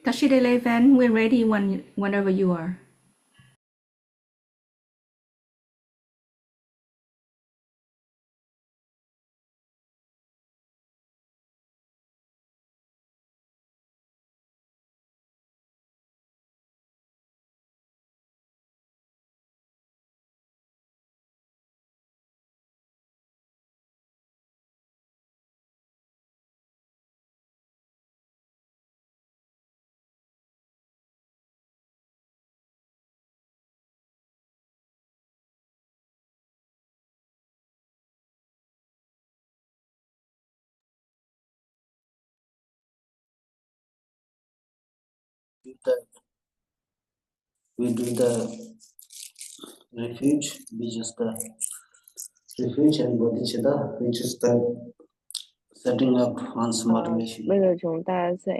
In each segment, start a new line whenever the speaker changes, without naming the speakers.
11, we're ready whenever you are.
We do the refuge, which is the refuge and bodhicitta, which is the setting up one's motivation.
Bây giờ chúng ta sẽ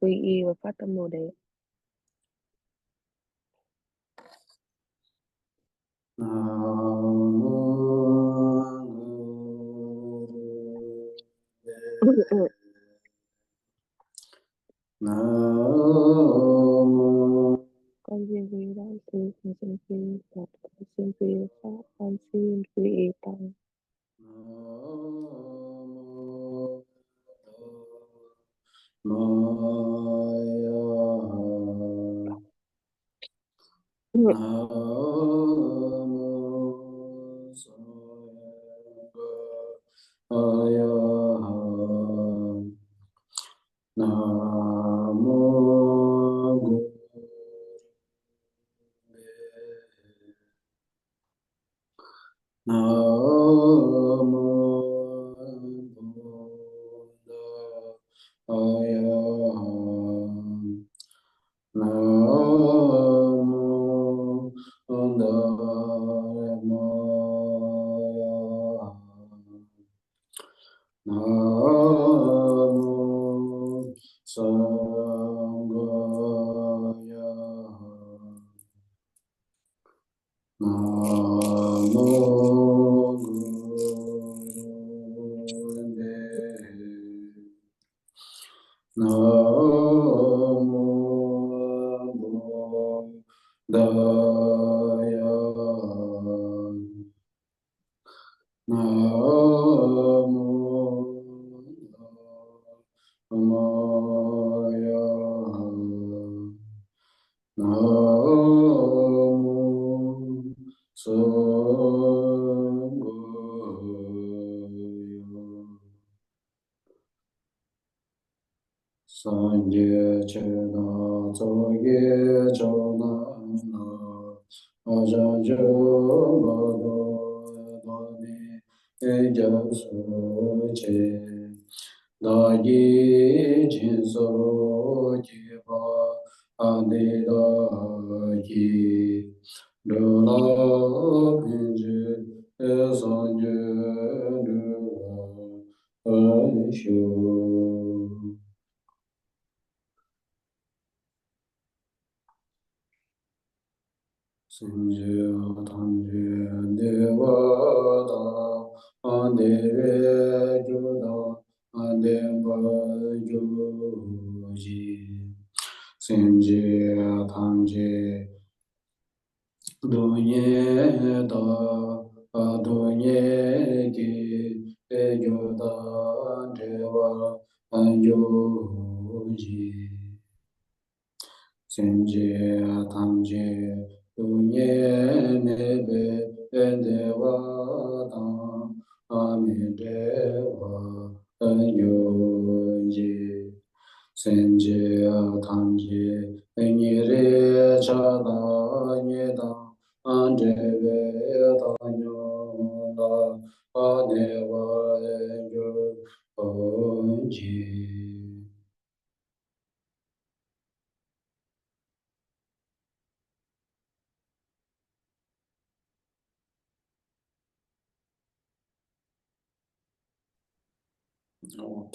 quy y và phát tâm Bồ Đề. Con xin quy đại sư, con xin quy Phật, con xin quy Pháp, con xin quy Tăng.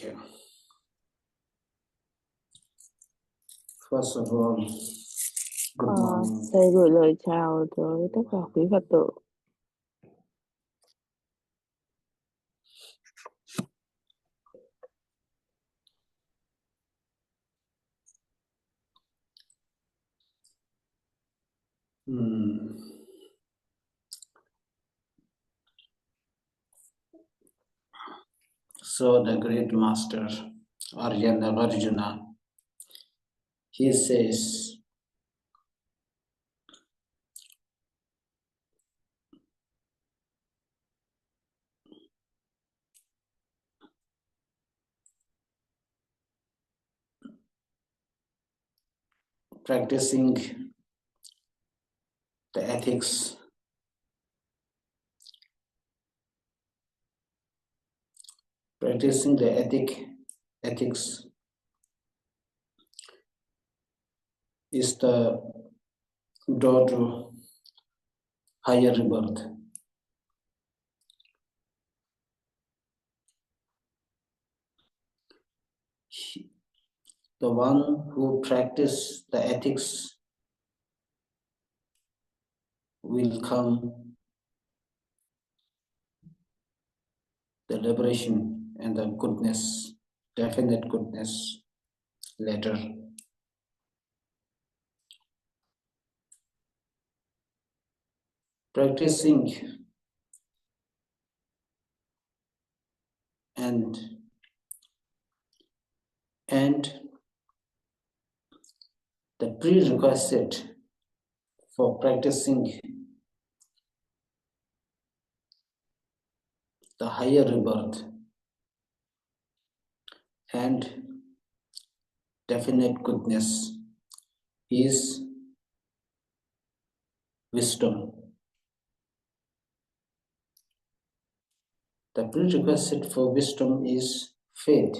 Okay. First of all, good morning.
Thầy gửi lời chào tới tất cả quý Phật tử.
So the great master Arjuna, he says, practicing the ethics, ethics is the door to higher rebirth. The one who practices the ethics will come the liberation and the goodness, definite goodness later. Practicing and the prerequisite for practicing the higher rebirth and definite goodness is wisdom. The prerequisite for wisdom is faith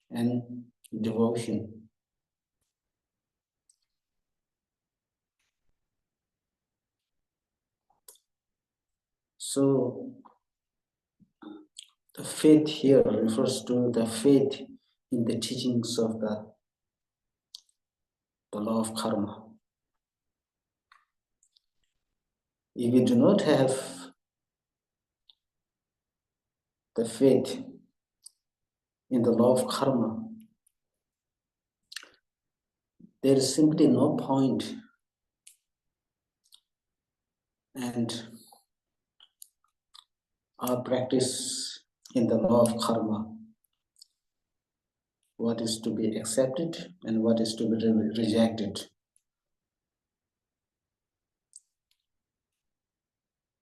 and devotion. So the faith here refers to the faith in the teachings of the law of karma. If we do not have the faith in the law of karma, there is simply no point, and our practice in the law of karma, what is to be accepted and what is to be rejected,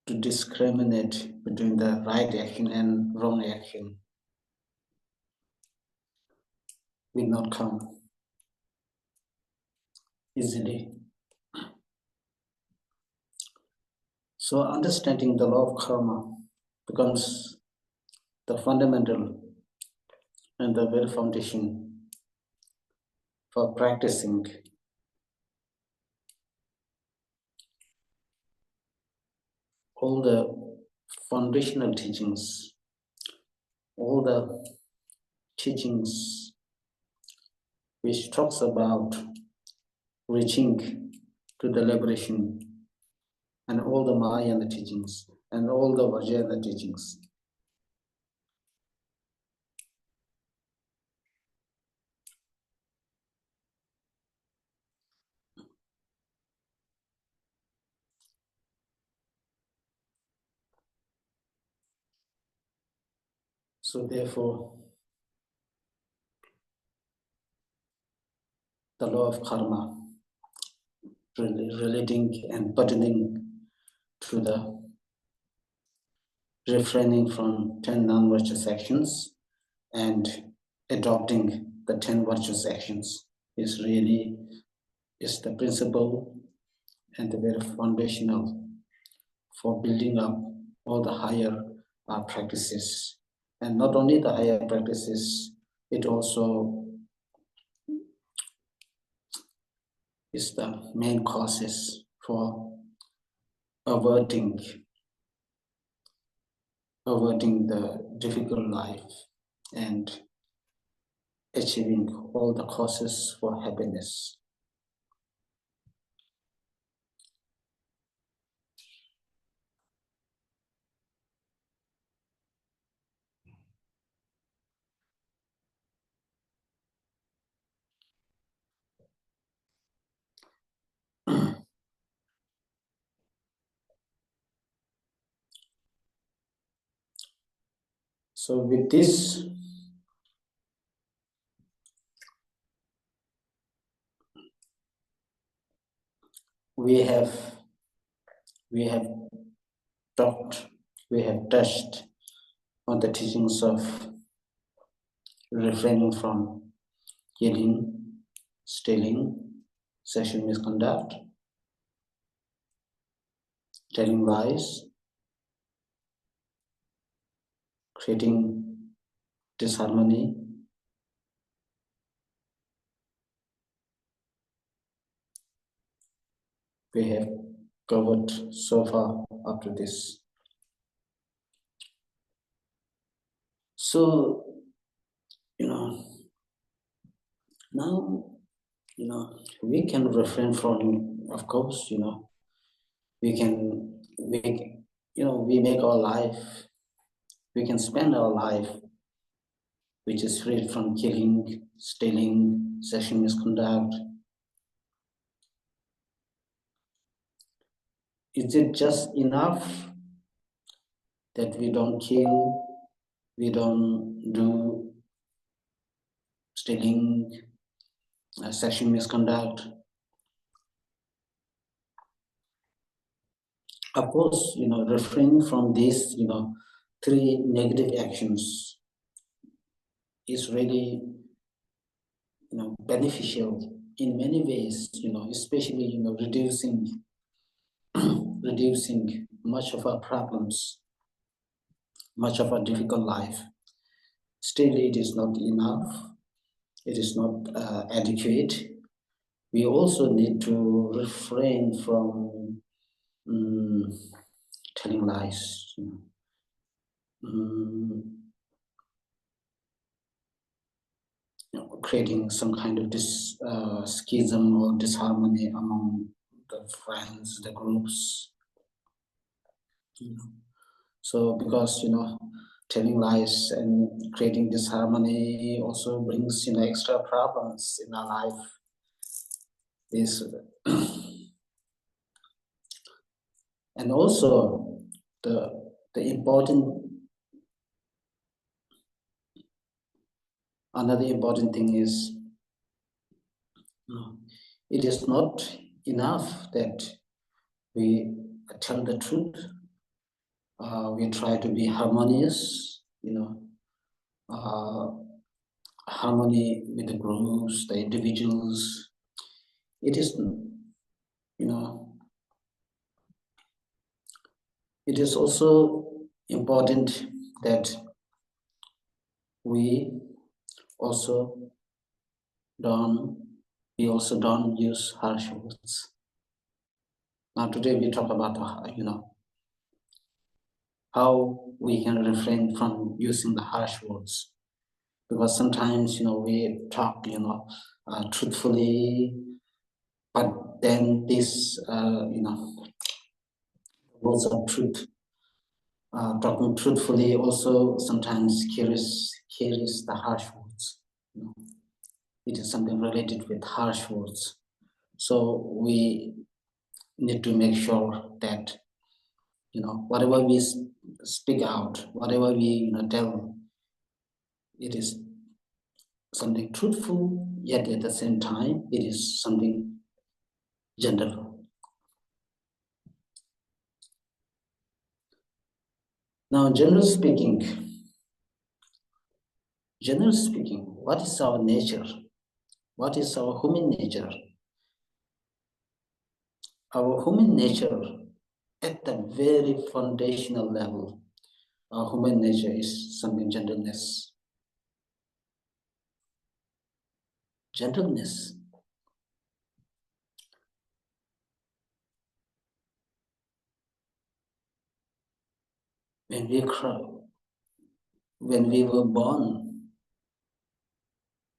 to discriminate between the right action and wrong action will not come easily. So understanding the law of karma becomes the fundamental and the very foundation for practicing all the foundational teachings, all the teachings which talks about reaching to the liberation, and all the Mahayana teachings and all the Vajrayana teachings. So therefore, the law of karma, relating and pertaining to the refraining from 10 non-virtuous actions and adopting the 10 virtuous actions is the principle and the very foundational for building up all the higher practices. And not only the higher practices, it also is the main causes for averting the difficult life and achieving all the causes for happiness. So with this, we have talked, we have touched on the teachings of refraining from killing, stealing, sexual misconduct, telling lies, creating disharmony, we have covered so far up to this. So, now, we can refrain from, of course, we make our life, we can spend our life, which is free from killing, stealing, sexual misconduct. Is it just enough that we don't kill, we don't do stealing, sexual misconduct? Of course, refraining from these, three negative actions is really, beneficial in many ways, especially, reducing much of our problems, much of our difficult life. Still, it is not enough. It is not adequate. We also need to refrain from telling lies. Creating some kind of schism or disharmony among the friends, the groups. So because telling lies and creating disharmony also brings extra problems in our life. Is and also the another important thing is it is not enough that we tell the truth. We try to be harmonious, harmony with the groups, the individuals. It is, it is also important that we also don't use harsh words. Now today we talk about how we can refrain from using the harsh words, because sometimes we talk truthfully, but then this words of truth, talking truthfully also sometimes carries the harsh words. It is something related with harsh words. So we need to make sure that whatever we speak out, whatever we tell, it is something truthful, yet at the same time it is something gentle. Now, generally speaking, what is our nature? What is our human nature? Our human nature, at the very foundational level, our human nature is something gentleness. Gentleness. When we cry, when we were born,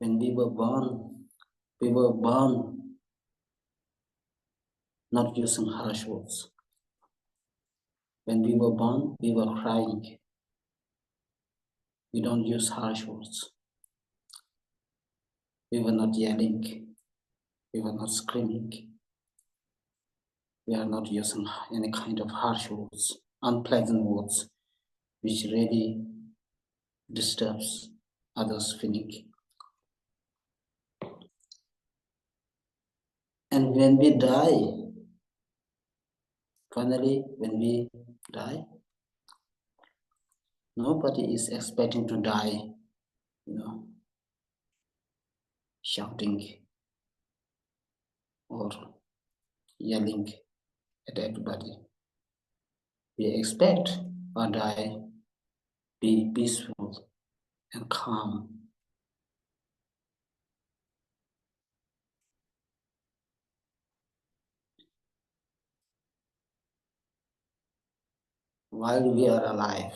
we were born not using harsh words. When we were born, we were crying. We don't use harsh words. We were not yelling. We were not screaming. We are not using any kind of harsh words, unpleasant words, which really disturbs others' feeling. And when we die, finally, when we die, nobody is expecting to die, shouting or yelling at everybody. We expect our die be peaceful and calm. While we are alive,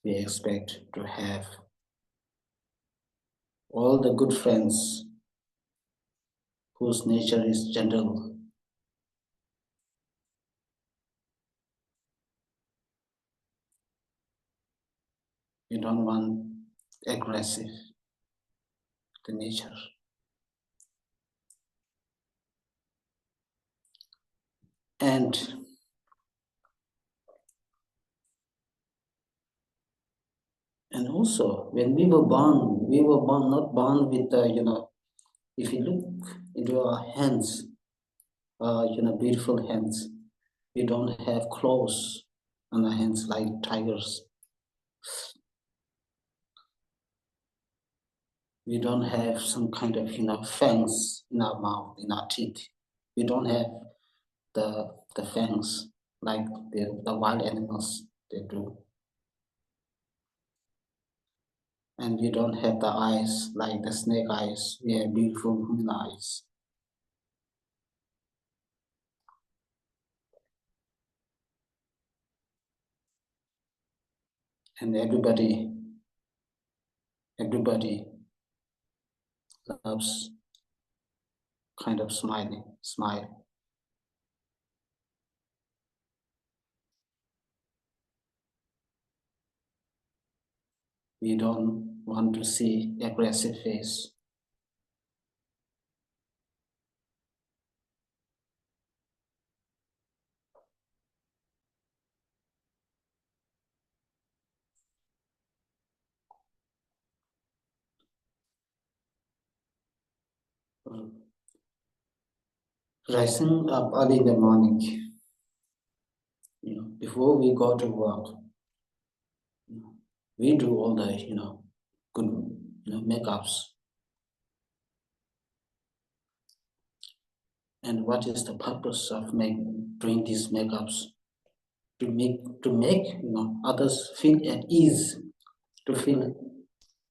we expect to have all the good friends whose nature is gentle. We don't want aggressive the nature. And also, when we were born not born with if you look into our hands, beautiful hands, we don't have claws on our hands like tigers. We don't have some kind of fangs in our mouth, in our teeth. We don't have the fangs like the wild animals they do. And we don't have the eyes like the snake eyes. We have beautiful human eyes. And everybody loves kind of smile. We don't want to see aggressive face. Rising up early in the morning, before we go to work, we do all the good makeups. And what is the purpose of doing these makeups? To make others feel at ease, to feel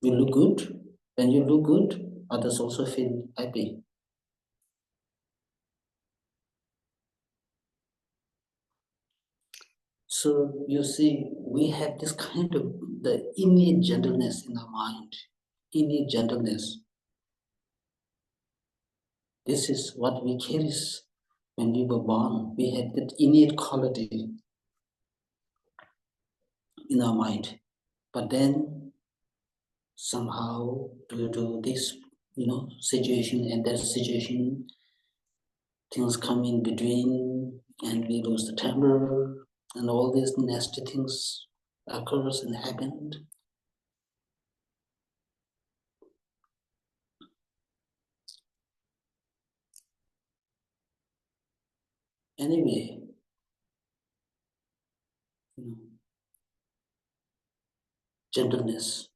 we look good. When you look good, others also feel happy. So you see, we have this kind of the innate gentleness in our mind, innate gentleness. This is what we carry when we were born. We had that innate quality in our mind. But then somehow due to this, situation and that situation, things come in between and we lose the temper and all these nasty things occurs and happened. Anyway, gentleness.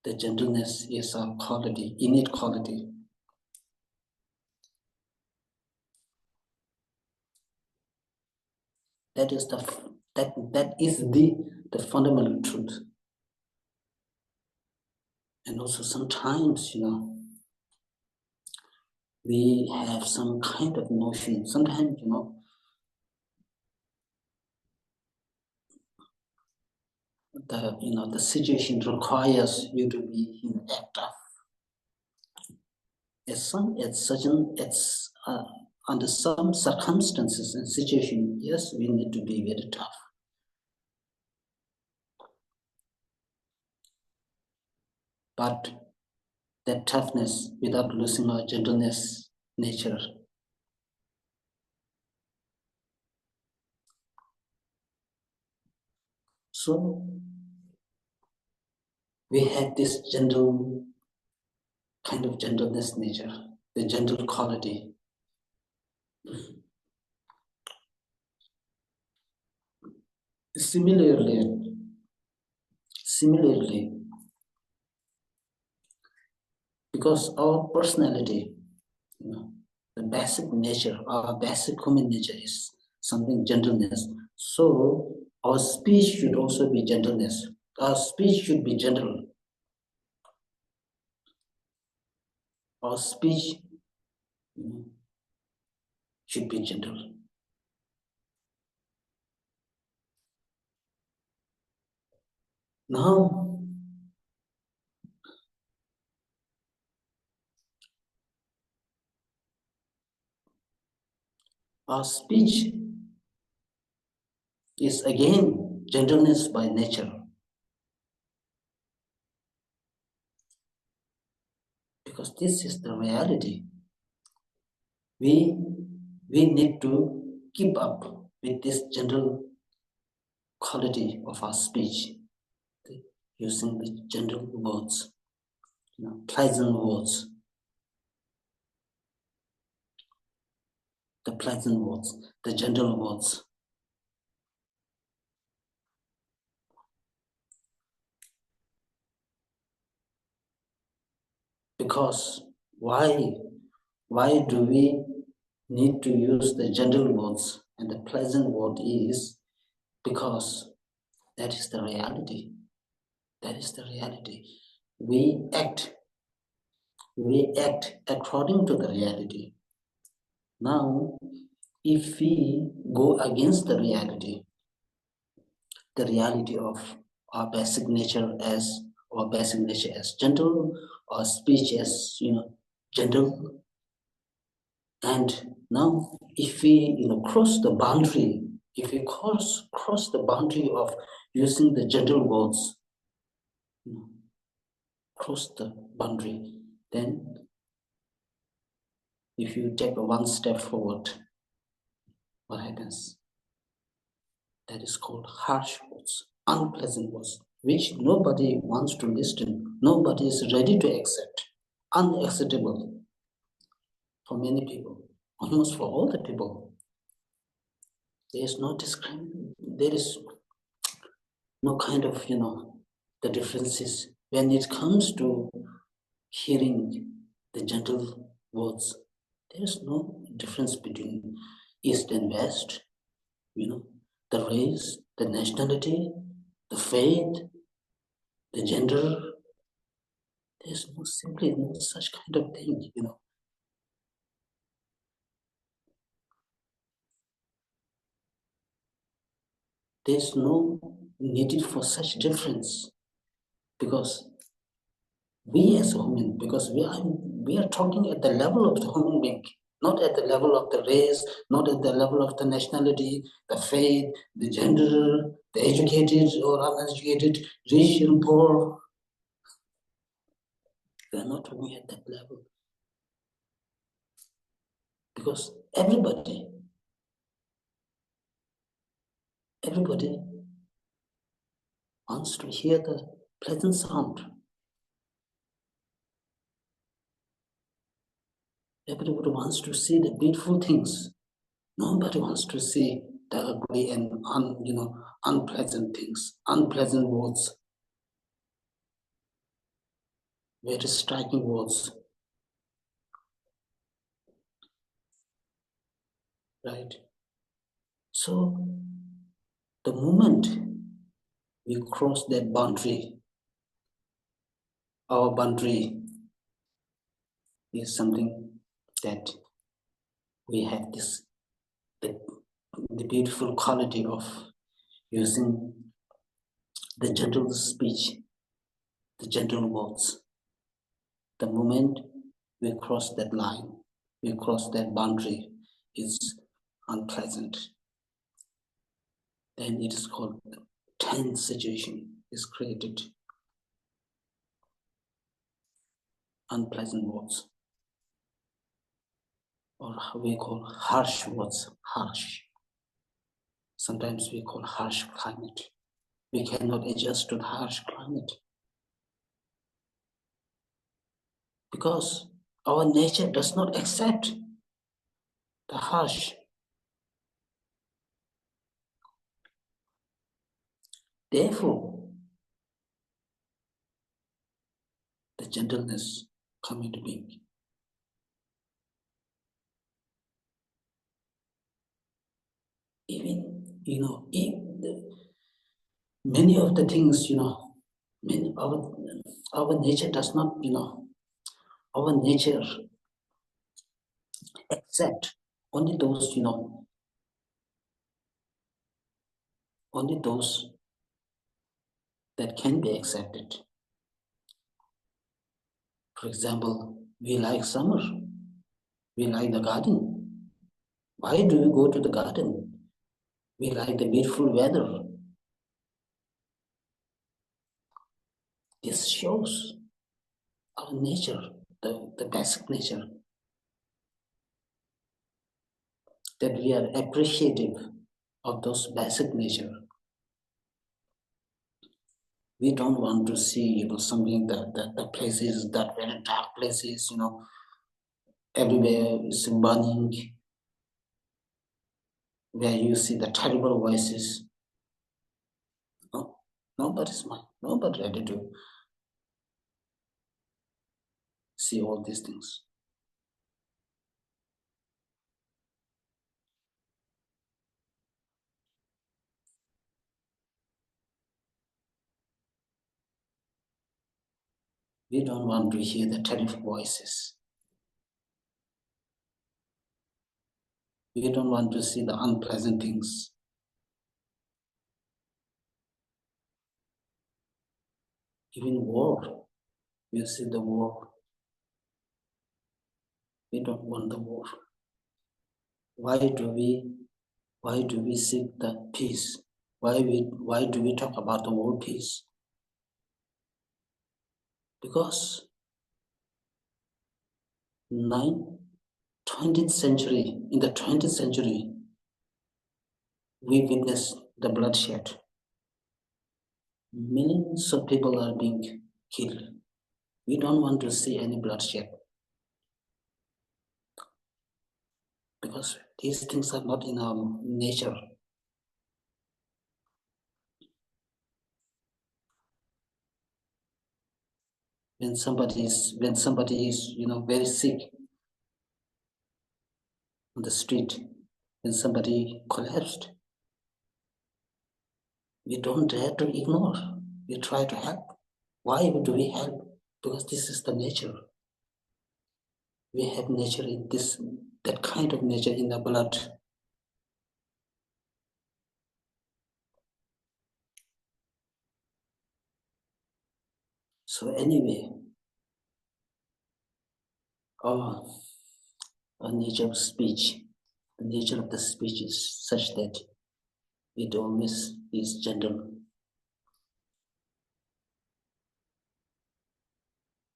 The gentleness is our quality, innate quality. That is the fundamental truth. And also sometimes, we have some kind of notion. Sometimes, the situation requires you to be active. Under some circumstances and situation, yes, we need to be very tough. But that toughness without losing our gentleness nature. So we have this gentle kind of gentleness nature, the gentle quality. Similarly, because our personality, the basic nature, our basic human nature is something gentleness. So our speech should also be gentleness. Our speech should be gentle. Our speech should be gentle. Now, our speech is again gentleness by nature. Because this is the reality. We need to keep up with this gentle quality of our speech, using the gentle words, pleasant words, the pleasant words, the gentle words. Because why do we need to use the gentle words and the pleasant word is because that is the reality. That is the reality. We act according to the reality. Now, if we go against the reality of our basic nature as gentle, or speech as gentle, and now if we cross the boundary, if we cross the boundary of using the gentle words, cross the boundary, then if you take one step forward, what happens? That is called harsh words, unpleasant words, which nobody wants to listen, nobody is ready to accept, unacceptable for many people, almost for all the people. There is no discrimination, there is no kind of, the differences when it comes to hearing the gentle words. There is no difference between East and West, the race, the nationality, the faith, the gender. There's simply no such kind of thing, There's no need for such difference, because we as a human, because we are talking at the level of the human being, not at the level of the race, not at the level of the nationality, the faith, the gender, the educated or uneducated, rich and poor. We are not talking at that level. Because everybody wants to hear the pleasant sound. Everybody wants to see the beautiful things. Nobody wants to see the ugly and unpleasant things, unpleasant words, very striking words. Right? So the moment we cross that boundary, our boundary is something that we have the beautiful quality of using the gentle speech, the gentle words. The moment we cross that line, we cross that boundary, it's unpleasant. Then it is called tense situation is created. Unpleasant words, or we call harsh words, harsh. Sometimes we call harsh climate. We cannot adjust to the harsh climate because our nature does not accept the harsh. Therefore, the gentleness come into being. Even, many of the things, our nature does not, our nature accept only those, only those that can be accepted. For example, we like summer. We like the garden. Why do we go to the garden? We like the beautiful weather. This shows our nature, the basic nature, that we are appreciative of those basic nature. We don't want to see, something that the places, that very dark places, everywhere is burning, where you see the terrible voices. No, nobody ready to see all these things. We don't want to hear the terrible voices. We don't want to see the unpleasant things. Even war, you see the war. We don't want the war. Why do we seek the peace? Why do we talk about the world peace? Because 20th century, in the 20th century, we witnessed the bloodshed. Millions of people are being killed. We don't want to see any bloodshed because these things are not in our nature. When somebody is very sick on the street, when somebody collapsed, we don't dare to ignore. We try to help. Why do we help? Because this is the nature. We have nature in this, that kind of nature in the blood. So anyway, our nature of speech, the nature of the speech is such that it always is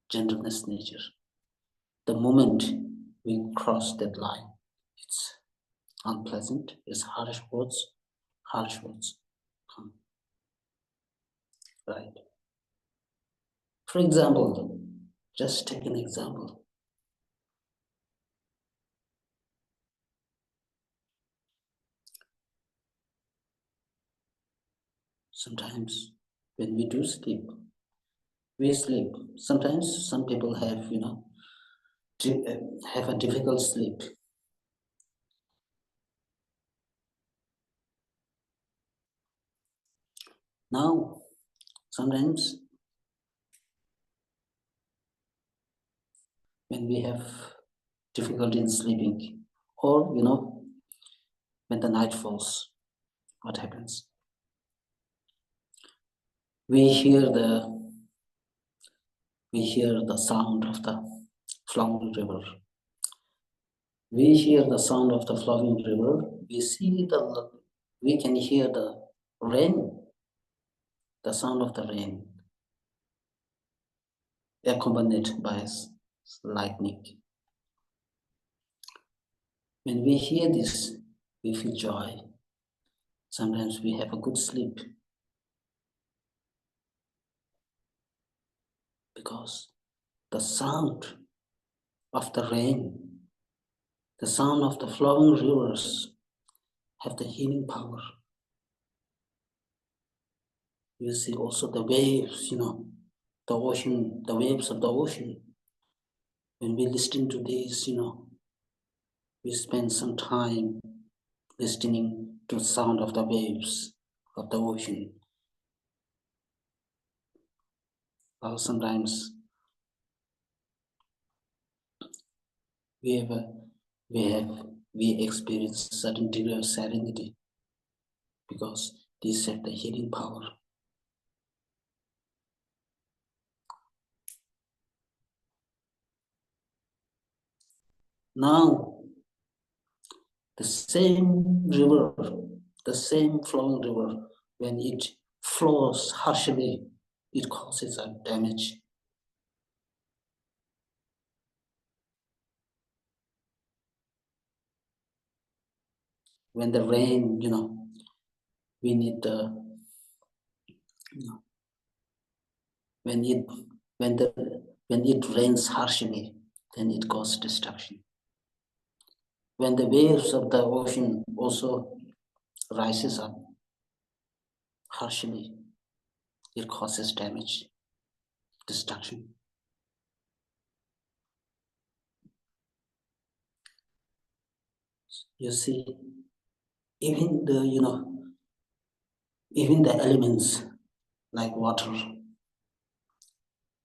gentleness nature. The moment we cross that line, it's unpleasant, it's harsh words come. Right? For example, just take an example. Sometimes when we do sleep, we sleep. Sometimes some people have, have a difficult sleep. Now, sometimes when we have difficulty in sleeping, or when the night falls, what happens? We hear the sound of the flowing river. We hear the sound of the flowing river. We can hear the rain, the sound of the rain, accompanied by lightning. When we hear this, we feel joy. Sometimes we have a good sleep. because the sound of the rain, the sound of the flowing rivers have the healing power. You see also the waves, the ocean, the waves of the ocean. When we listen to this, we spend some time listening to the sound of the waves of the ocean. Or sometimes we experience a certain degree of serenity because these have the healing power. Now, the same river, the same flowing river, when it flows harshly, it causes a damage. When the rain, we need the, when it rains harshly, then it causes destruction. When the waves of the ocean also rises up harshly, it causes damage, destruction. You see, even the elements like water,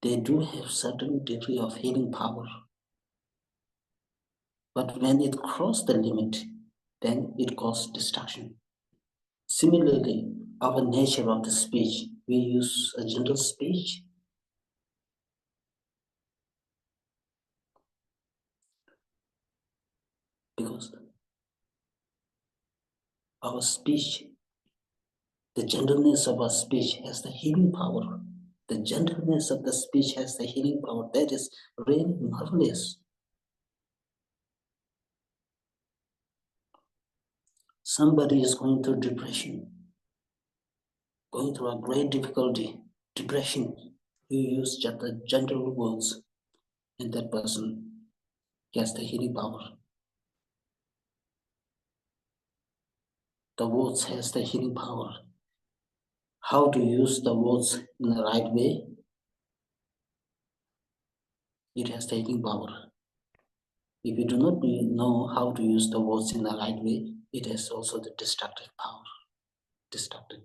they do have certain degree of healing power. But when it crosses the limit, then it causes destruction. Similarly, our nature of the speech, we use a gentle speech. Because our speech, the gentleness of our speech has the healing power. The gentleness of the speech has the healing power. That is really marvelous. Somebody is going through depression, going through a great difficulty, depression. You use just the gentle words, and that person gets the healing power. The words has the healing power. How to use the words in the right way? It has the healing power. If you do not know how to use the words in the right way, it has also the destructive power. Destructive.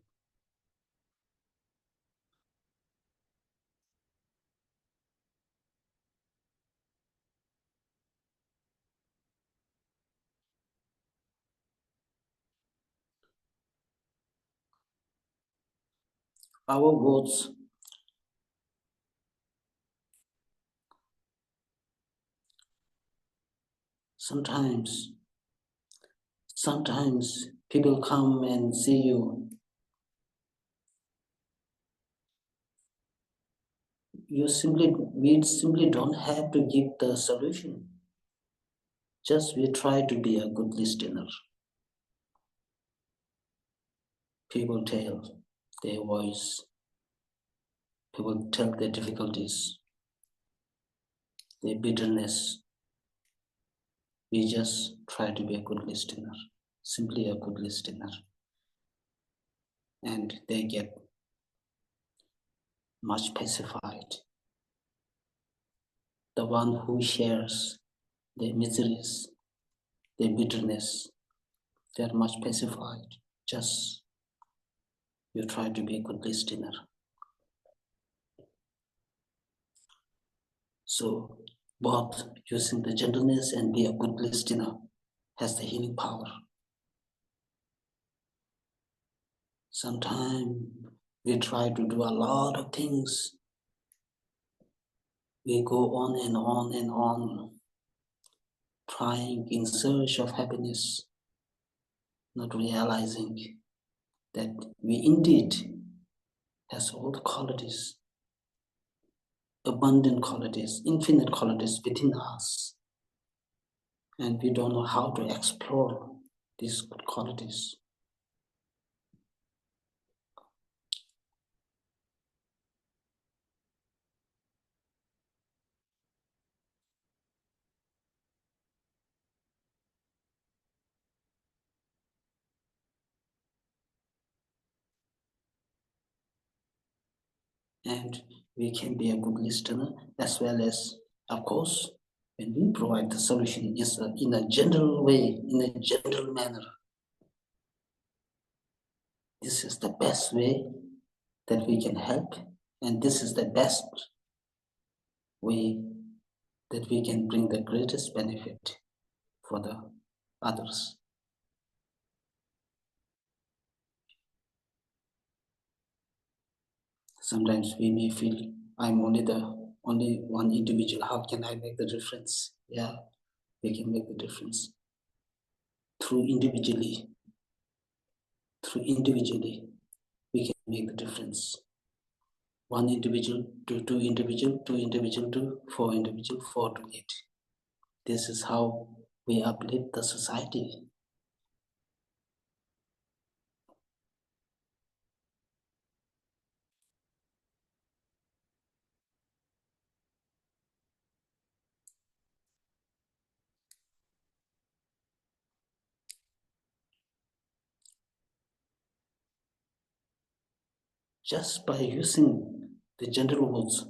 Our words sometimes people come and see you. We simply don't have to give the solution. Just we try to be a good listener. People tell their voice. People tell their difficulties, their bitterness. We just try to be a good listener, simply a good listener. And they get much pacified. The one who shares their miseries, their bitterness, they are much pacified. Just you try to be a good listener. So both using the gentleness and be a good listener has the healing power. Sometimes we try to do a lot of things. We go on and on and on, trying in search of happiness, not realizing that we indeed has all the qualities, abundant qualities, infinite qualities within us. And we don't know how to explore these good qualities. and we can be a good listener, as well as, of course, when we provide the solution is in a general way, in a general manner. This is the best way that we can help, and this is the best way that we can bring the greatest benefit for the others. Sometimes we may feel I'm only one individual. How can I make the difference? Yeah, we can make the difference through individually. Through individually, we can make the difference. One individual to two individual to four individual, 4 to 8. This is how we uplift the society. Just by using the general words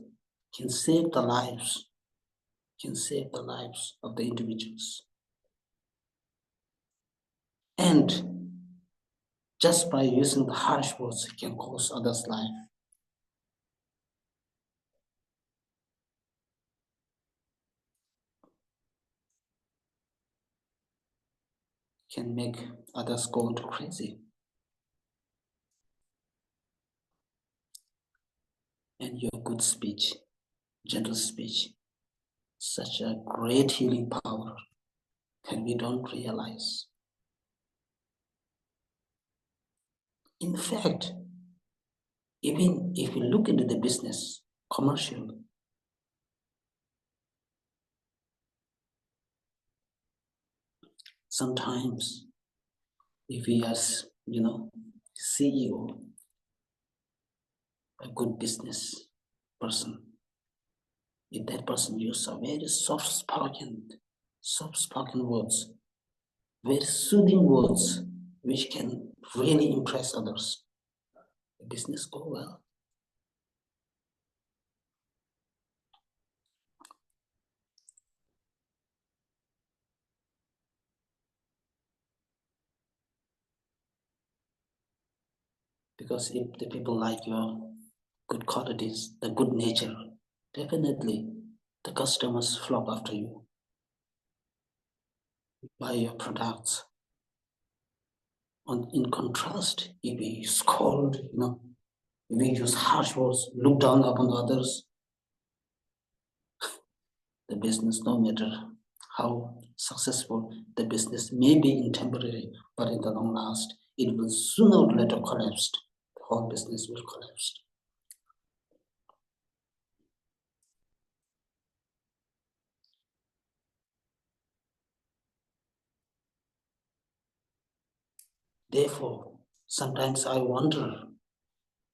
can save the lives of the individuals. And just by using the harsh words can cost others' life. Can make others go into crazy. And your good speech, gentle speech, such a great healing power that we don't realize. In fact, even if you look into the business, commercial, sometimes if we as, CEO, a good business person, if that person uses a very soft-spoken words, very soothing words, which can really impress others, the business go well. Because if the people like your good qualities, the good nature, definitely the customers flock after you, buy your products. In contrast, if we scold, if we use harsh words, look down upon others, the business, no matter how successful the business may be in temporary, but in the long last, it will sooner or later collapse. The whole business will collapse. Therefore, sometimes I wonder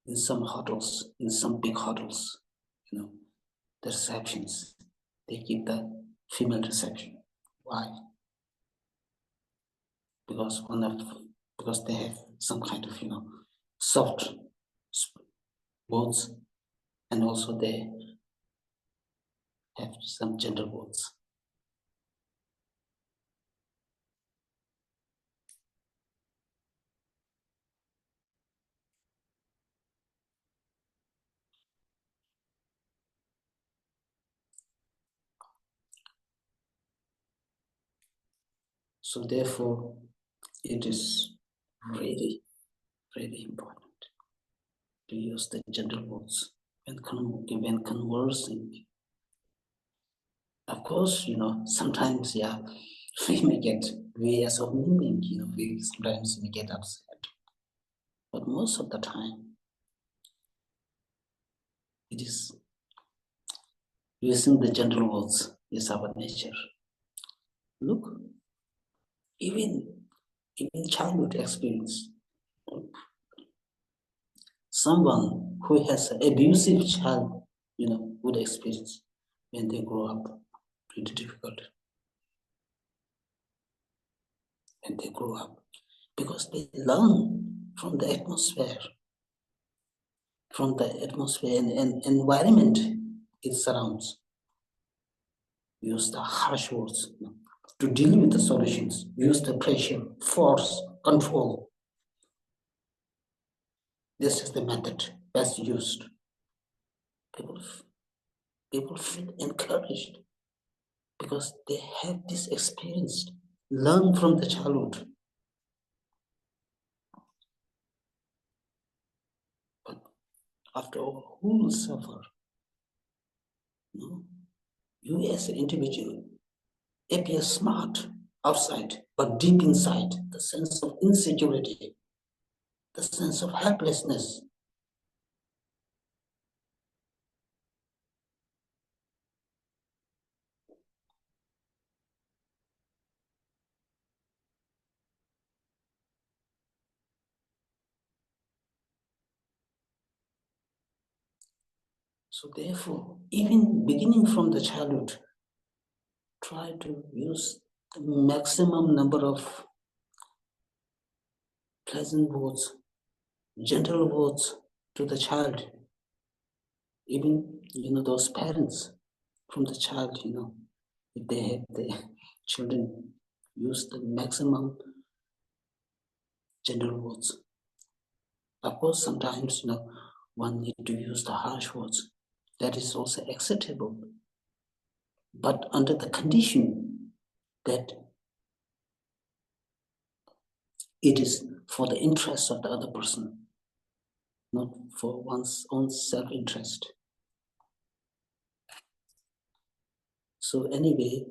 in some hotels, in some big hotels, the receptions, they give the female reception. Why? Because they have some kind of soft words, and also they have some gentle words. So therefore, it is really, really important to use the gentle words when conversing. Of course, sometimes, we may get, we as a human being, we sometimes may get upset. But most of the time, it is using the gentle words is our nature. Look, even childhood experience, someone who has an abusive child, would experience when they grow up pretty difficult. When they grow up, because they learn from the atmosphere. from the atmosphere and environment it surrounds. Use the harsh words to deal with the solutions. Use the pressure, force, control. This is the method best used. People feel encouraged because they have this experience, learn from the childhood. But after all, who will suffer? No? You as an individual appear smart outside, but deep inside, the sense of insecurity, the sense of helplessness. So therefore, even beginning from the childhood, try to use the maximum number of pleasant words, gentle words to the child. Even, those parents from the child, if they have their children, use the maximum gentle words. Of course, sometimes, one need to use the harsh words. That is also acceptable. But under the condition that it is for the interest of the other person, not for one's own self-interest. So anyway,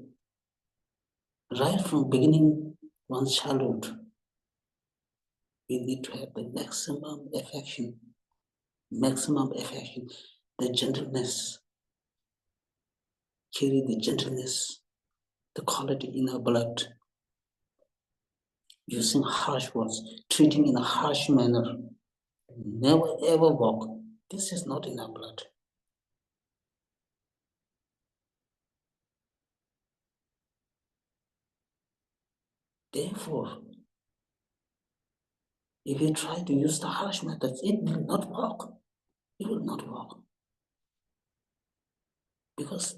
right from beginning one's childhood, we need to have the maximum affection, the gentleness, carry the gentleness, the quality in our blood. Using harsh words, treating in a harsh manner, never ever walk. This is not in our blood. Therefore, if you try to use the harsh methods, it will not work. It will not work. Because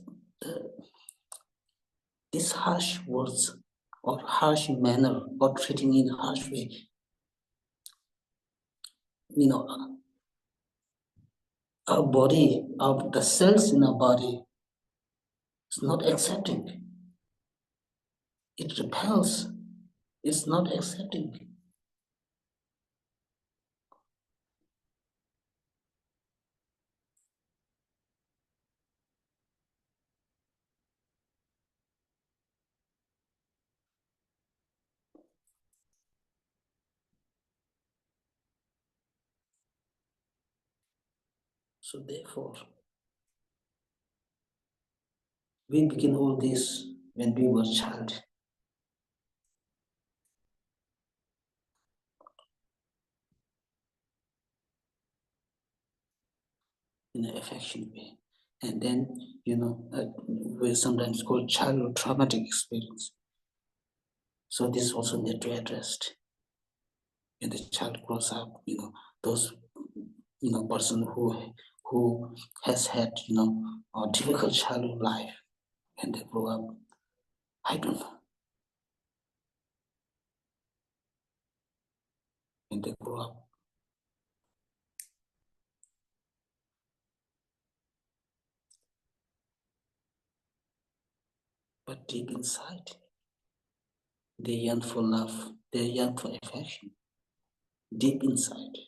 these harsh words or harsh manner or treating in a harsh way, our body, the cells in our body is not accepting. It repels. It's not accepting. So therefore, we begin all this when we were a child. In an affectionate way. And then, we sometimes call childhood traumatic experience. So this also need to be addressed. When the child grows up, those, person who has had, a difficult childhood life, and they grow up, I don't know. When they grow up, but deep inside, they yearn for love, they yearn for affection, deep inside.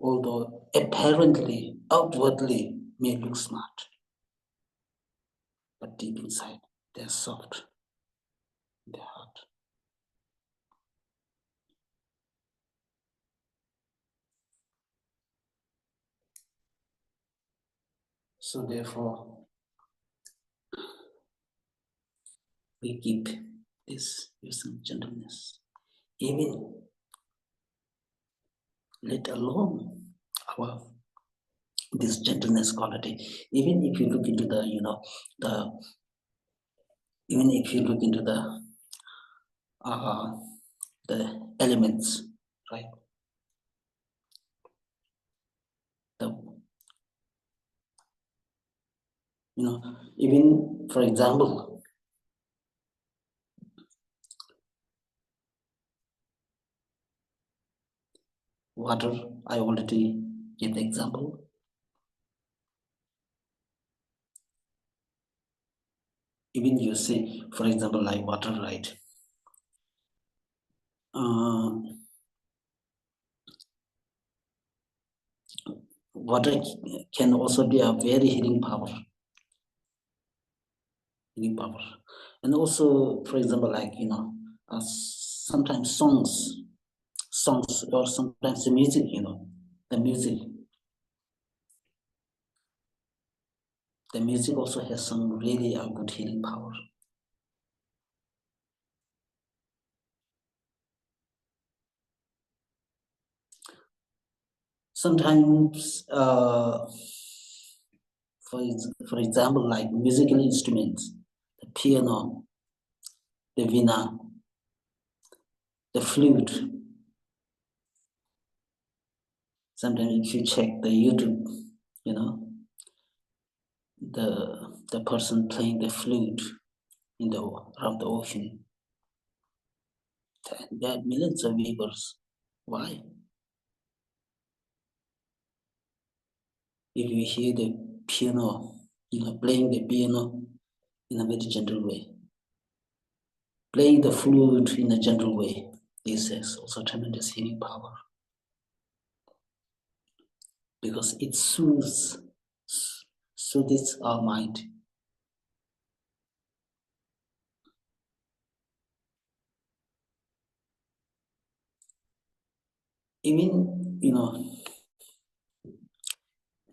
Although apparently, outwardly, may look smart, but deep inside, they're soft in their heart. So therefore, we keep this using gentleness, even let alone our this gentleness quality. Even if you look into the elements, right? Even for example, water, I already gave the example. Even you see, for example, like water, right? Water can also be a very healing power. And also, for example, like, sometimes songs or sometimes the music, the music also has some really a good healing power. Sometimes, for example, like musical instruments, the piano, the veena, the flute. Sometimes if you check the YouTube, the person playing the flute around the ocean, there are millions of viewers. Why? If you hear the piano, playing the piano in a very gentle way, playing the flute in a gentle way, this has also tremendous healing power because it soothes our mind. Even,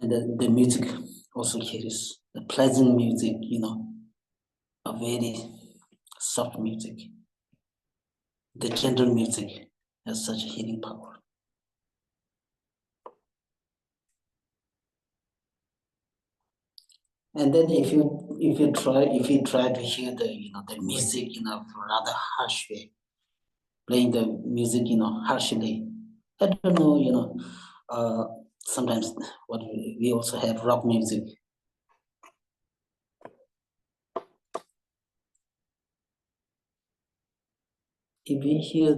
and the music also carries the pleasant music, a very soft music. The gentle music has such a healing power. And then if you try to hear the music in a rather harsh way, playing the music harshly, I don't know, sometimes what we also have rock music. If we hear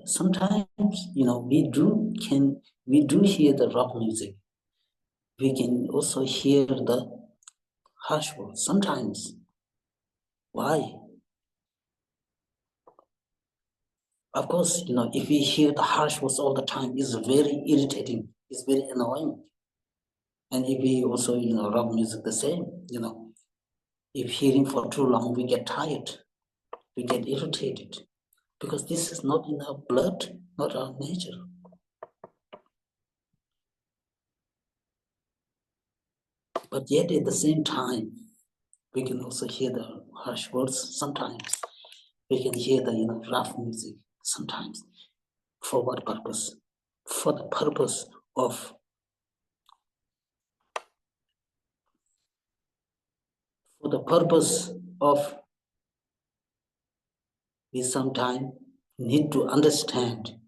sometimes we do hear the rock music. We can also hear the harsh words sometimes. Why? Of course, if we hear the harsh words all the time, it's very irritating. It's very annoying. And if we also, rock music the same, if hearing for too long, we get tired, we get irritated, because this is not in our blood, not our nature. But yet at the same time, we can also hear the harsh words sometimes. We can hear the rough music sometimes. For what purpose? For the purpose of we sometimes need to understand.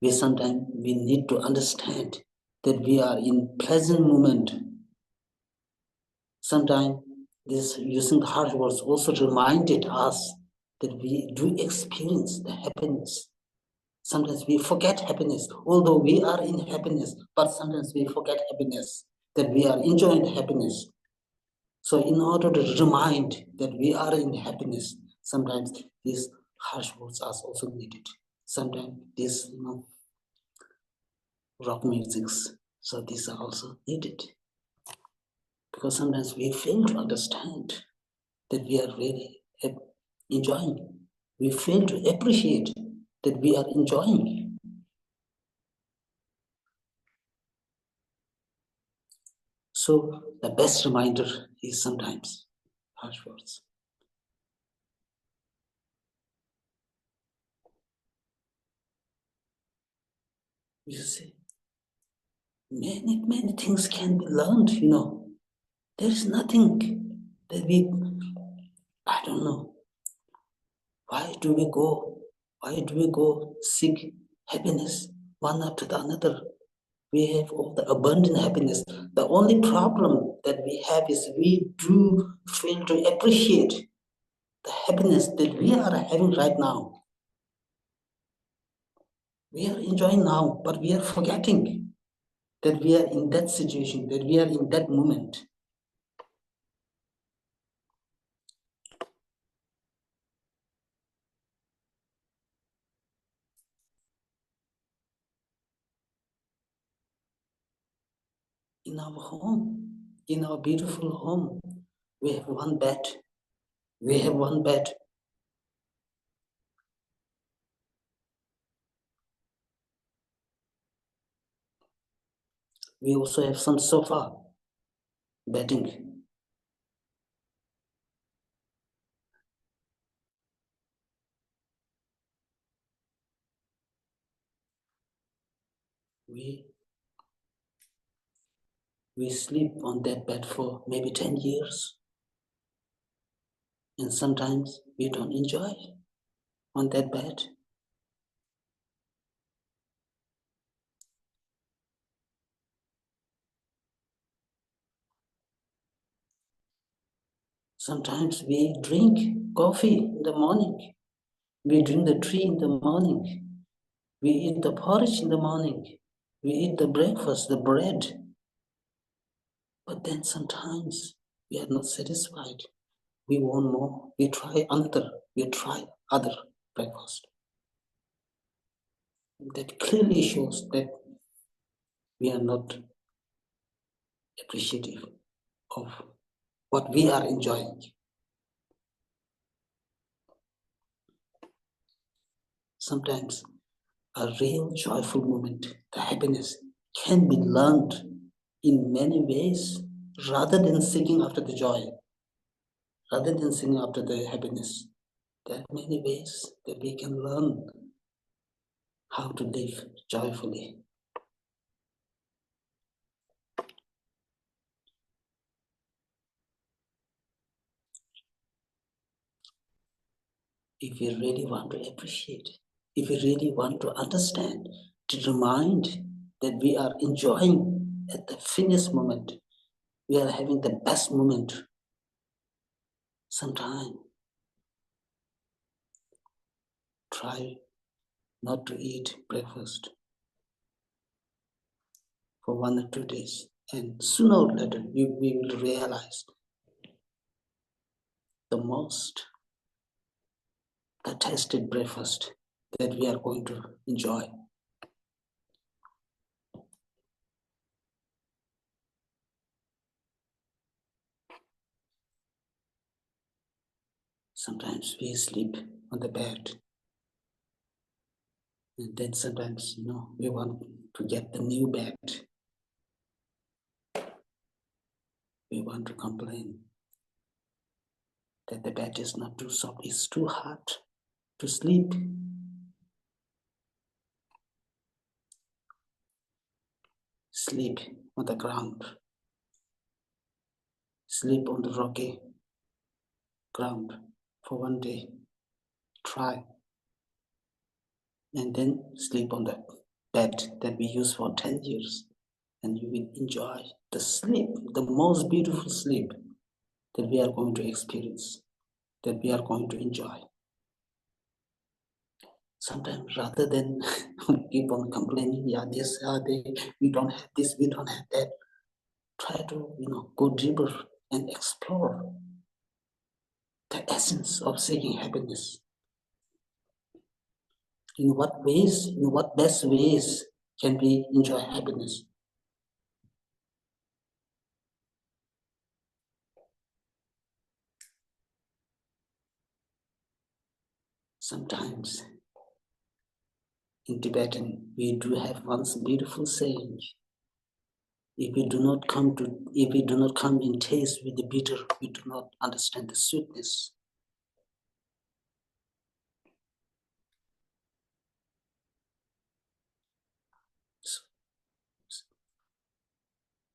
We need to understand that we are in pleasant moment. Sometimes this using the harsh words also reminded us that we do experience the happiness. Sometimes we forget happiness, although we are in happiness, but sometimes we forget happiness, that we are enjoying the happiness. So in order to remind that we are in happiness, sometimes these harsh words are also needed. Sometimes these rock musics, so these are also needed. Because sometimes we fail to understand that we are really enjoying. We fail to appreciate that we are enjoying. So the best reminder is sometimes harsh words. You see, many things can be learned, There is nothing that I don't know. Why do we go seek happiness one after the another? We have all the abundant happiness. The only problem that we have is we do fail to appreciate the happiness that we are having right now. We are enjoying now, but we are forgetting that we are in that situation, that we are in that moment. In our home, in our beautiful home, we have one bed. We have one bed. We also have some sofa, bedding. We sleep on that bed for maybe 10 years. And sometimes we don't enjoy on that bed. Sometimes we drink coffee in the morning. We drink the tea in the morning. We eat the porridge in the morning. We eat the breakfast, the bread. But then sometimes we are not satisfied. We want more. We try other breakfast. That clearly shows that we are not appreciative of what we are enjoying. Sometimes a real joyful moment, the happiness, can be learned in many ways rather than seeking after the joy, rather than seeking after the happiness. There are many ways that we can learn how to live joyfully. If we really want to appreciate, if we really want to understand, to remind that we are enjoying at the finished moment, we are having the best moment. Sometime try not to eat breakfast for 1 or 2 days, and sooner or later we will realize the tasted breakfast that we are going to enjoy. Sometimes we sleep on the bed, and then sometimes, we want to get the new bed. We want to complain that the bed is not too soft, it's too hard to sleep. Sleep on the ground. Sleep on the rocky ground for 1 day. Try. And then sleep on the bed that we use for 10 years. And you will enjoy the sleep, the most beautiful sleep that we are going to experience, that we are going to enjoy. Sometimes rather than keep on complaining, we don't have this, we don't have that, try to go deeper and explore the essence of seeking happiness. In what best ways can we enjoy happiness? Sometimes in Tibetan, we do have one beautiful saying: if we do not come in taste with the bitter, we do not understand the sweetness.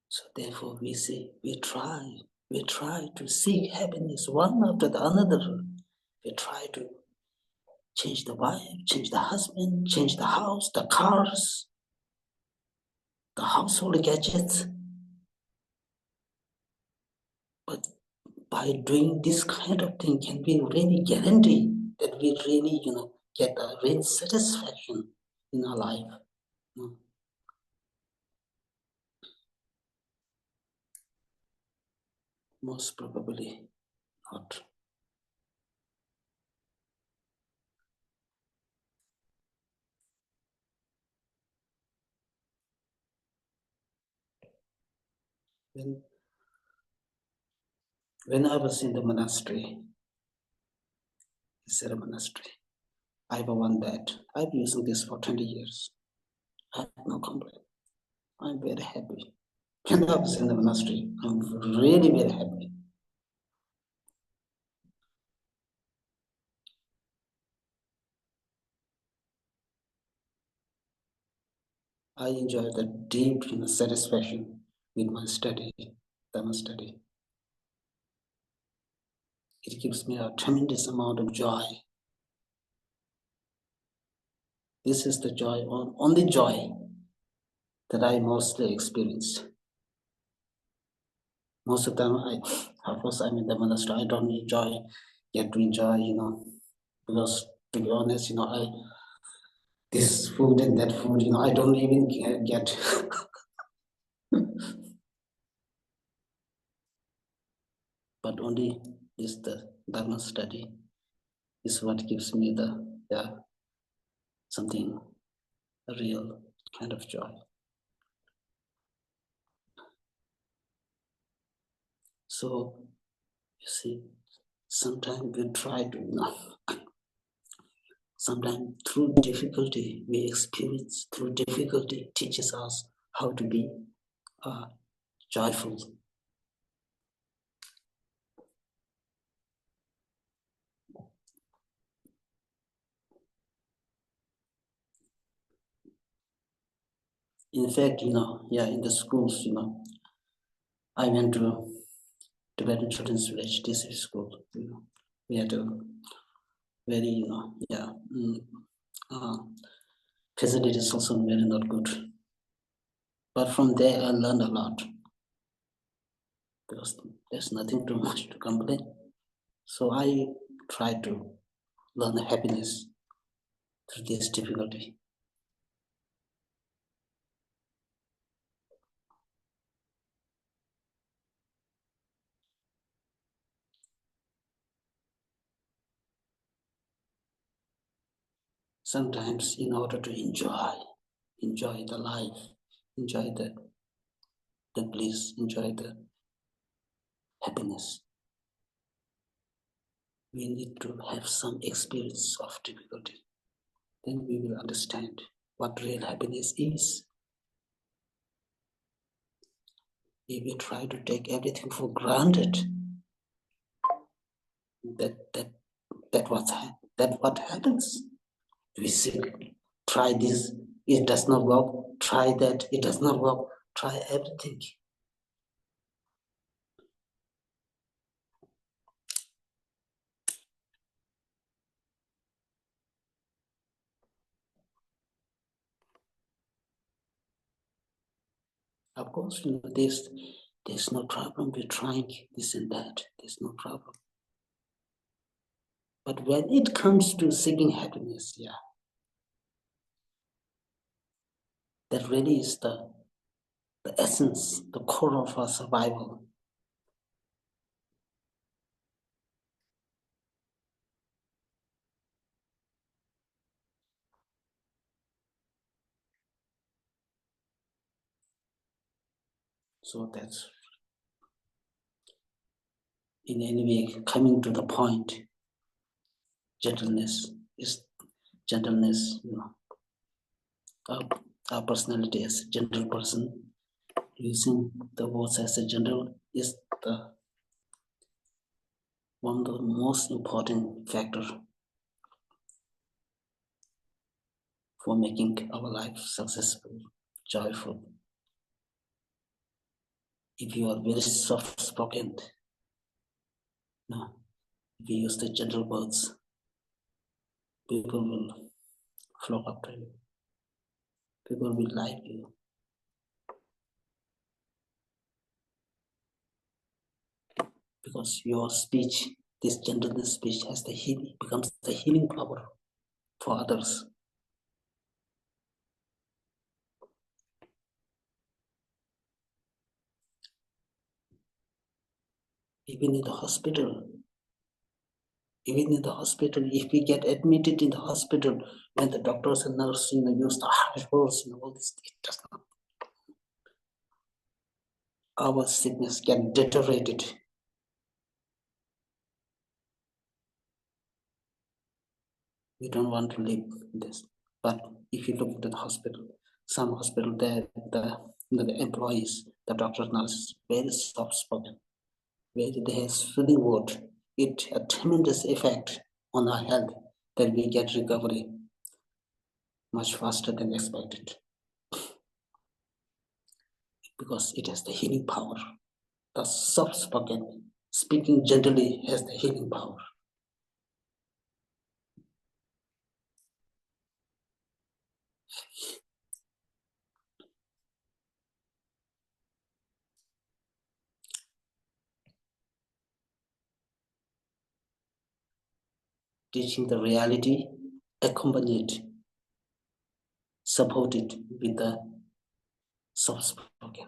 So therefore we say, we try to seek happiness one after the another. We try to change the wife, change the husband, change the house, the cars, the household gadgets. by doing this kind of thing can we really guarantee that we really, get a real satisfaction in our life? No. Most probably not. When I was in the monastery, I have one bed. I've been using this for 20 years. I have no complaint. I'm very happy. When I was in the monastery, I'm really very happy. I enjoy the deep satisfaction with my study, Dhamma study. It gives me a tremendous amount of joy. This is the joy, only joy that I mostly experienced. Most of the time, of course, I'm in the monastery. I don't get to enjoy, because to be honest, this food and that food, I don't even get. But only the Dharma study is what gives me something, a real kind of joy. So, you see, sometimes we try to, sometimes through difficulty we experience, through difficulty teaches us how to be joyful. In fact, in the schools, I went to Tibetan Children's Village, this school. We had a very, facilities also very not good. But from there, I learned a lot because there's nothing too much to complain. So I try to learn happiness through this difficulty. Sometimes, in order to enjoy the life, enjoy the bliss, enjoy the happiness, we need to have some experience of difficulty. Then we will understand what real happiness is. If we try to take everything for granted, that what happens. We say, try this, it does not work. Try that, it does not work. Try everything. Of course, there's no problem with trying this and that. There's no problem. But when it comes to seeking happiness, that really is the essence, the core of our survival. So that's, in any way, coming to the point, gentleness, our personality as a gentle person, using the words as a general is one of the most important factors for making our life successful, joyful. If you are very soft-spoken, if you use the gentle words, people will flock up to you. People will like you. because your speech, this gentleness speech, has the healing, becomes the healing power for others. Even in the hospital, if we get admitted in the hospital, when the doctors and nurses use the harsh words and all this, it does not. Our sickness get deteriorated. We don't want to live this. But if you look into the hospital, some hospital there, the employees, the doctors, nurses, very soft spoken, very they have soothing word. It a tremendous effect on our health that we get recovery much faster than expected, because it has the healing power. The soft spoken, speaking gently, has the healing power. Teaching the reality, accompanied, supported with the soft spoken,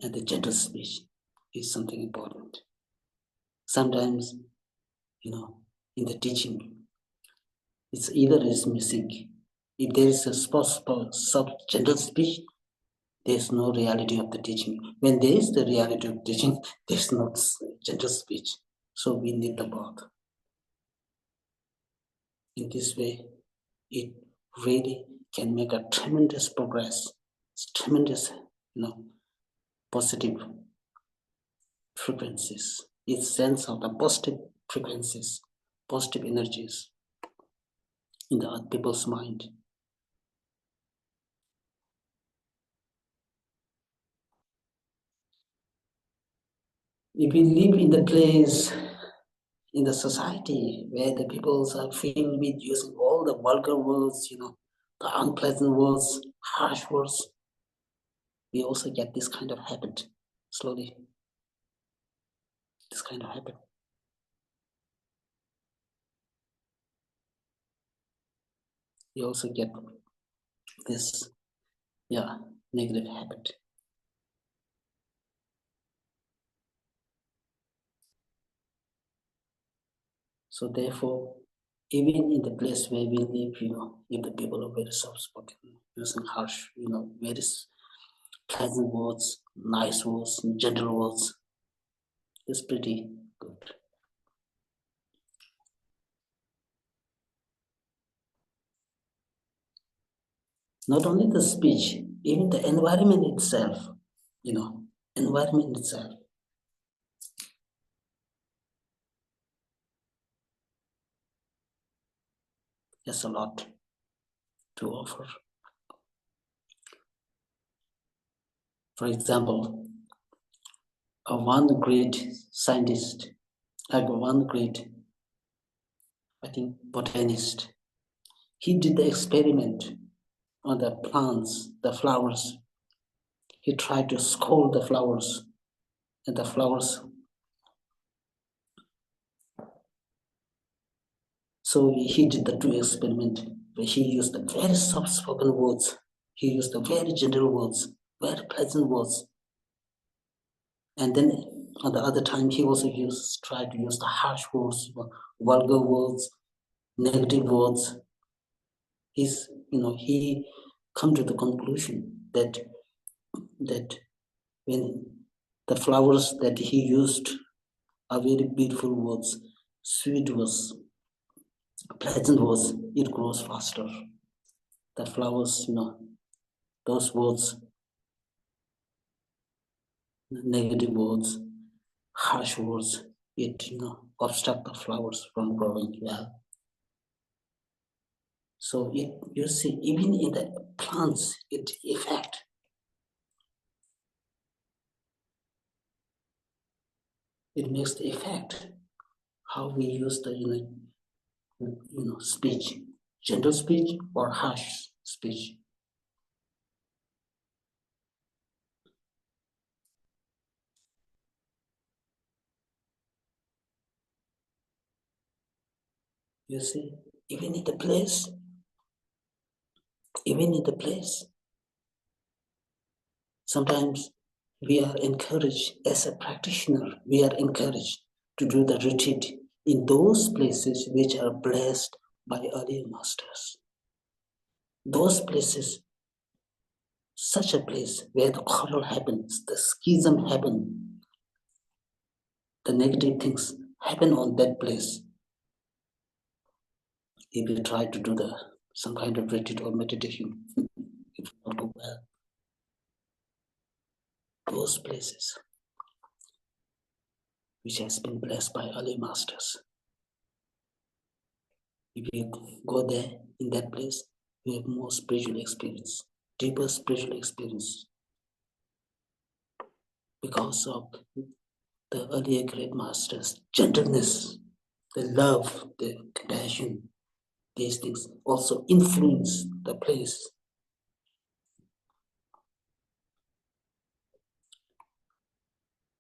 and the gentle speech is something important. Sometimes, in the teaching, it's either is missing. If there is a soft, gentle speech, there's no reality of the teaching. When there is the reality of teaching, there's no gentle speech. So we need the both. In this way, it really can make a tremendous progress, tremendous, positive frequencies. It sends out the positive frequencies, positive energies in the other people's mind. If we live in the place, in the society where the peoples are filled with using all the vulgar words, the unpleasant words, harsh words, we also get this kind of habit slowly. This kind of habit. We also get this, negative habit. So therefore, even in the place where we live, if the people are very soft-spoken, using harsh, very pleasant words, nice words, gentle words, it's pretty good. Not only the speech, even the environment itself, has a lot to offer. For example, one great scientist, one great, botanist, he did the experiment on the plants, the flowers. He tried to scold the flowers, and the flowers. So he did the two experiment where he used the very soft-spoken words. He used the very gentle words, very pleasant words. And then on the other time, he also tried to use the harsh words, vulgar words, negative words. He come to the conclusion that when the flowers that he used are very beautiful words, sweet words, pleasant words, it grows faster. The flowers, those words, negative words, harsh words, it obstruct the flowers from growing well. So you see, even in the plants, it affect. It makes the effect how we use the speech, gentle speech or harsh speech. You see, even in the place, sometimes we are encouraged as a practitioner, we are encouraged to do the retreat in those places which are blessed by earlier masters. Those places, such a place where the quarrel happens, the schism happens, the negative things happen on that place. If you try to do some kind of retreat or meditation, it will not go well. Those places which has been blessed by early masters. If you go there, in that place, you have more spiritual experience, deeper spiritual experience. Because of the earlier great masters, gentleness, the love, the compassion, these things also influence the place.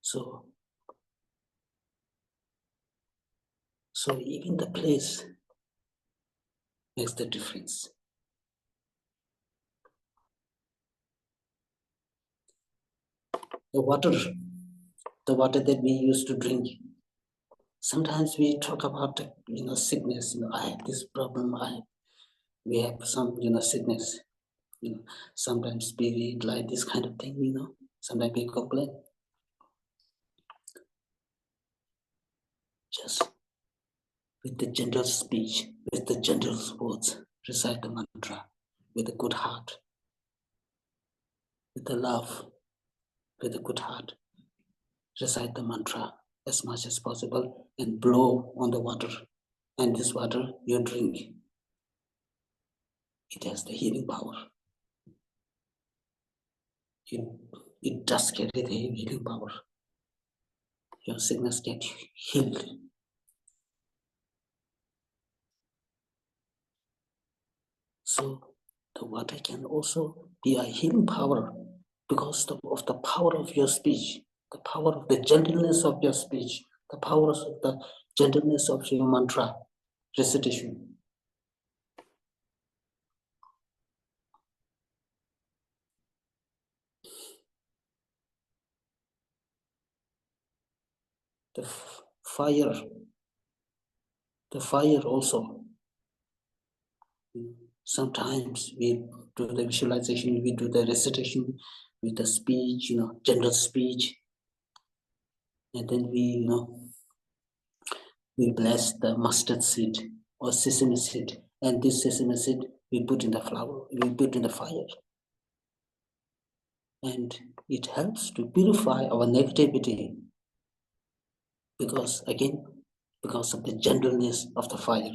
So even the place makes the difference. The water that we used to drink. Sometimes we talk about sickness. I have this problem. We have some sickness. Sometimes we read like this kind of thing. Sometimes we complain. Just with the gentle speech, with the gentle words, recite the mantra with a good heart, with the love, with a good heart. Recite the mantra as much as possible and blow on the water. And this water you drink. It has the healing power. It does carry the healing power. Your sickness gets healed. So the water can also be a healing power because of the power of your speech, the power of the gentleness of your speech, the power of the gentleness of your mantra recitation. The fire also. Sometimes we do the visualization, we do the recitation with the speech, general speech, and then we bless the mustard seed or sesame seed, and this sesame seed we put in the flower, we put in the fire, and it helps to purify our negativity because of the gentleness of the fire,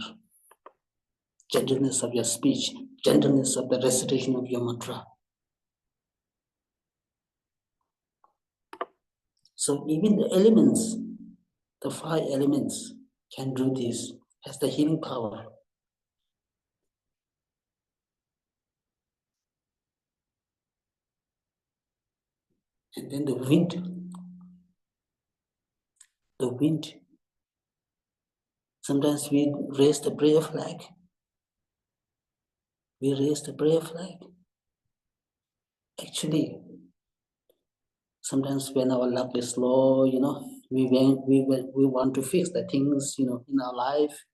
gentleness of your speech, gentleness of the recitation of your mantra. So even the elements, the 5 elements can do this as the healing power. And then the wind. Sometimes we raise the prayer flag. Actually, sometimes when our luck is low, we want to fix the things, in our life.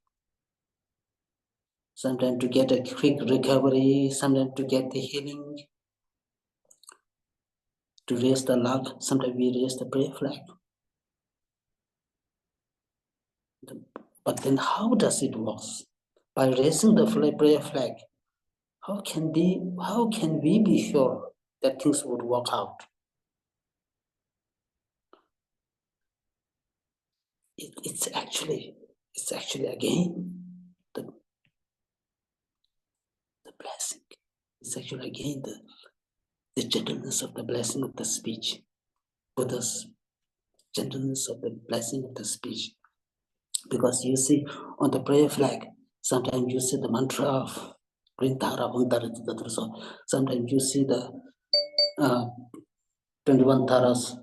Sometimes to get a quick recovery, sometimes to get the healing, to raise the luck, sometimes we raise the prayer flag. But then how does it work? By raising the prayer flag, how can we be sure that things would work out? It's actually again the blessing. It's actually again the gentleness of the blessing of the speech. Buddha's gentleness of the blessing of the speech. Because you see on the prayer flag, sometimes you see the mantra of Green Tara, sometimes you see the 21 Taras.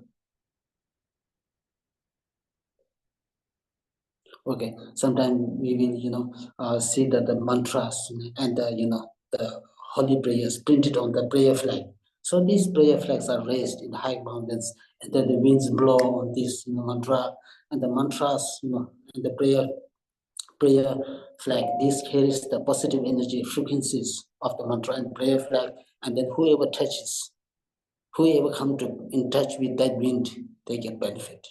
Okay, sometimes we will, see that the mantras and the, the holy prayers printed on the prayer flag. So these prayer flags are raised in high mountains, and then the winds blow on this mantra, and the mantras, and the prayer flag. This carries the positive energy frequencies of the mantra and prayer flag, and then whoever come to in touch with that wind, they get benefit.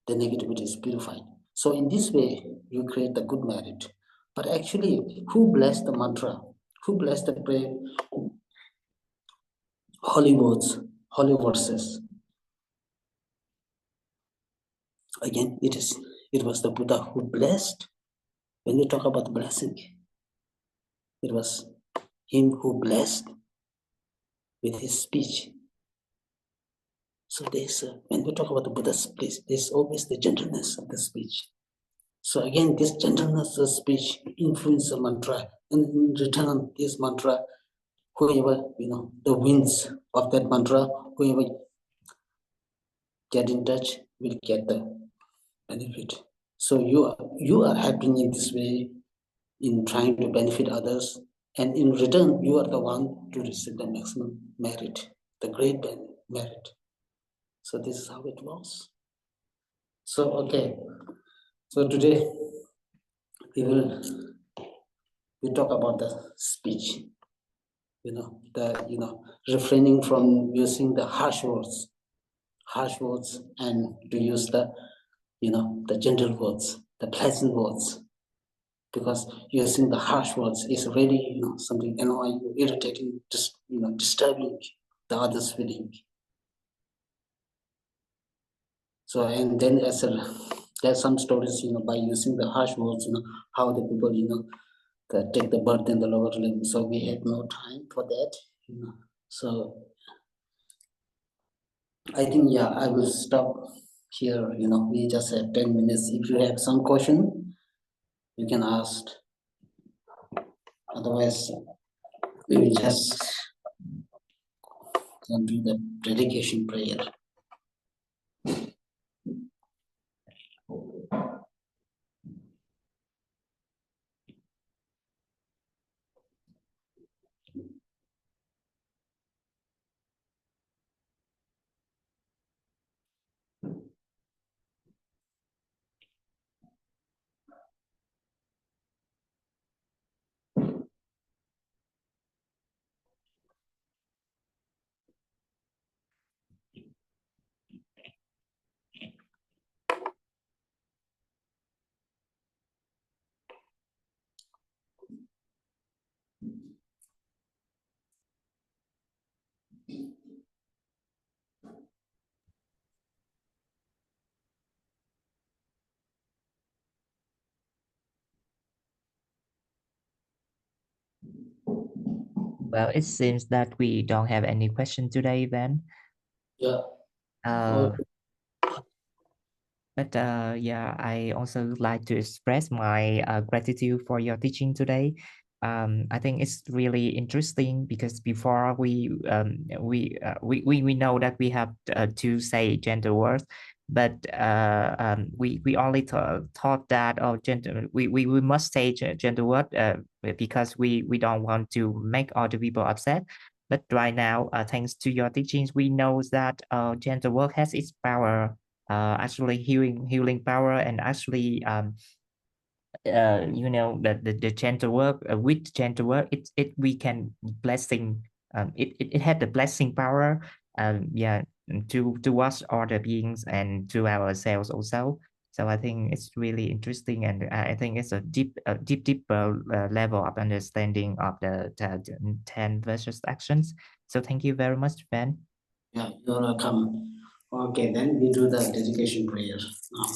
The negativity is purified. So in this way, you create the good merit. But actually, who blessed the mantra? Who blessed the prayer? Holy words, holy verses. Again, it was the Buddha who blessed. When we talk about blessing, it was him who blessed with his speech. So when we talk about the Buddha's speech, there's always the gentleness of the speech. So again, this gentleness of speech influences the mantra, and in return, this mantra, whoever, the winds of that mantra, whoever get in touch will get the benefit. So you are helping in this way in trying to benefit others, and in return, you are the one to receive the maximum merit, the great merit. So this is how it works. So okay, so today we talk about the speech. Refraining from using the harsh words, and to use the gentle words, the pleasant words, because using the harsh words is really, something annoying, irritating, just, disturbing the other's feeling. So, and then there's some stories, by using the harsh words, how the people, take the birth in the lower limb. So we had no time for that, So I think, yeah, I will stop here. We just have 10 minutes. If you have some question, you can ask. Otherwise, we will just do the dedication prayer.
Well, it seems that we don't have any question today, then.
Yeah.
Uh, But yeah, I also would like to express my gratitude for your teaching today. I think it's really interesting because before we know that we have to say gentle words, but we only thought that we must say gentle word because we don't want to make other people upset. But right now, thanks to your teachings, we know that gentle word has its power, actually healing power, and actually the gentle work, with gentle work it we can blessing, it had the blessing power, yeah, to towards other beings and to ourselves also. So I think it's really interesting, and I think it's a deeper level of understanding of the 10 versus actions. So thank you very much, Ben.
Yeah, you're welcome. Okay, then we do the dedication prayer now.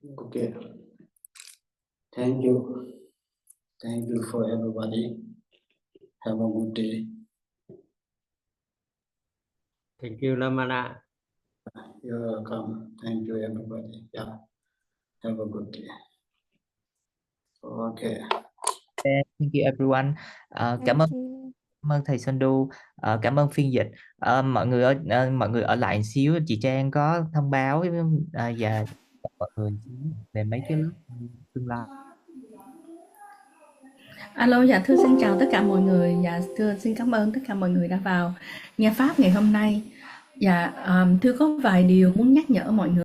Okay. Thank you. Thank you for everybody. Have a good day.
Thank you Lamana.
You're welcome. Thank you, everybody. Yeah. Have a good day. Okay.
Thank you everyone. Cảm ơn
Thank you.
cảm ơn thầy Sandu, cảm ơn phiên dịch. Mọi người ở lại xíu, chị Trang có thông báo và mọi người xíu về mấy cái lớp tương lai.
Alo, dạ thưa xin chào tất cả mọi người. Dạ thưa xin cảm ơn tất cả mọi người đã vào nghe Pháp ngày hôm nay. Dạ thưa có vài điều muốn nhắc nhở mọi người.